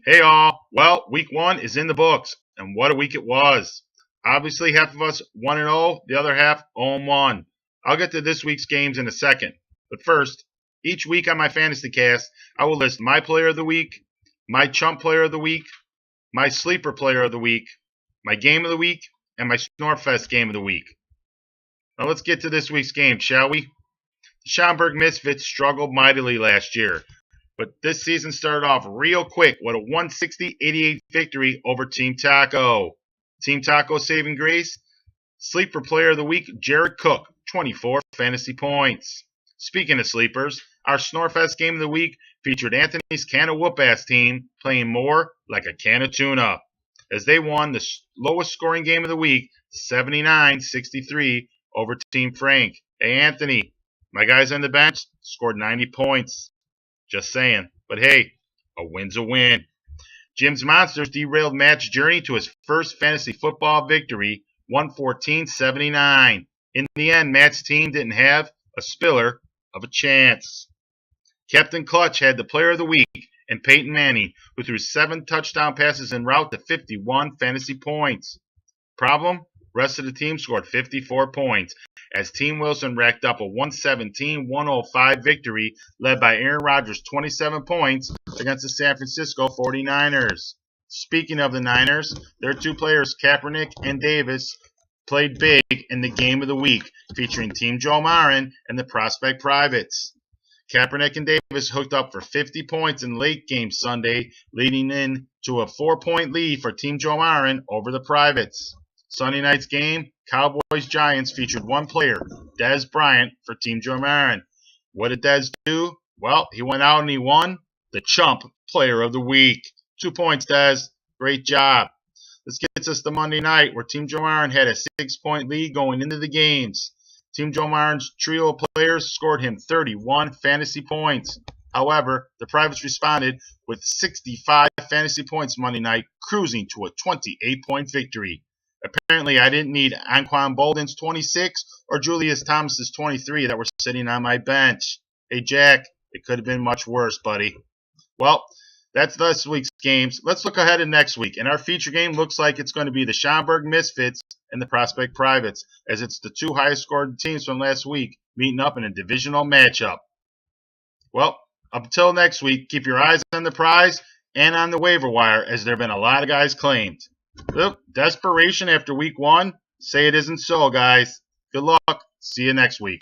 Hey all, well, week 1 is in the books, and what a week it was. Obviously, half of us 1-0, the other half 0-1. I'll get to this week's games in a second. But first, each week on my fantasy cast, I will list my player of the week, my chump player of the week, my sleeper player of the week, my game of the week, and my Snorfest game of the week. Now let's get to this week's game, shall we? The Schaumburg Misfits struggled mightily last year, but this season started off real quick with a 160-88 victory over Team Taco. Team Taco saving grace, sleeper player of the week, Jared Cook, 24 fantasy points. Speaking of sleepers, our Snorfest game of the week featured Anthony's Can of Whoop-Ass team playing more like a can of tuna, as they won the lowest scoring game of the week, 79-63 over Team Frank. Hey Anthony, my guys on the bench scored 90 points. Just saying. But hey, a win's a win. Jim's Monsters derailed Matt's journey to his first fantasy football victory, 114-79. In the end, Matt's team didn't have a spiller of a chance. Captain Clutch had the player of the week in Peyton Manning, who threw 7 touchdown passes en route to 51 fantasy points. Problem? Rest of the team scored 54 points, as Team Wilson racked up a 117-105 victory led by Aaron Rodgers' 27 points against the San Francisco 49ers. Speaking of the Niners, their 2 players, Kaepernick and Davis, played big in the game of the week, featuring Team Joe Marin and the Prospect Privates. Kaepernick and Davis hooked up for 50 points in late game Sunday, leading in to a 4-point lead for Team Joe Marin over the Privates. Sunday night's game, Cowboys-Giants, featured one player, Dez Bryant, for Team Joe Marin. What did Dez do? Well, he went out and he won the Chump Player of the Week. 2 points, Dez. Great job. This gets us to Monday night, where Team Joe Marin had a 6-point lead going into the games. Team Joe Marin's trio of players scored him 31 fantasy points. However, the Privates responded with 65 fantasy points Monday night, cruising to a 28-point victory. Apparently, I didn't need Anquan Bolden's 26 or Julius Thomas's 23 that were sitting on my bench. Hey, Jack, it could have been much worse, buddy. Well, that's this week's games. Let's look ahead to next week. And our feature game looks like it's going to be the Schaumburg Misfits and the Prospect Privates, as it's the 2 highest scored teams from last week meeting up in a divisional matchup. Well, up until next week, keep your eyes on the prize and on the waiver wire, as there have been a lot of guys claimed. Look, desperation after week 1? Say it isn't so, guys. Good luck. See you next week.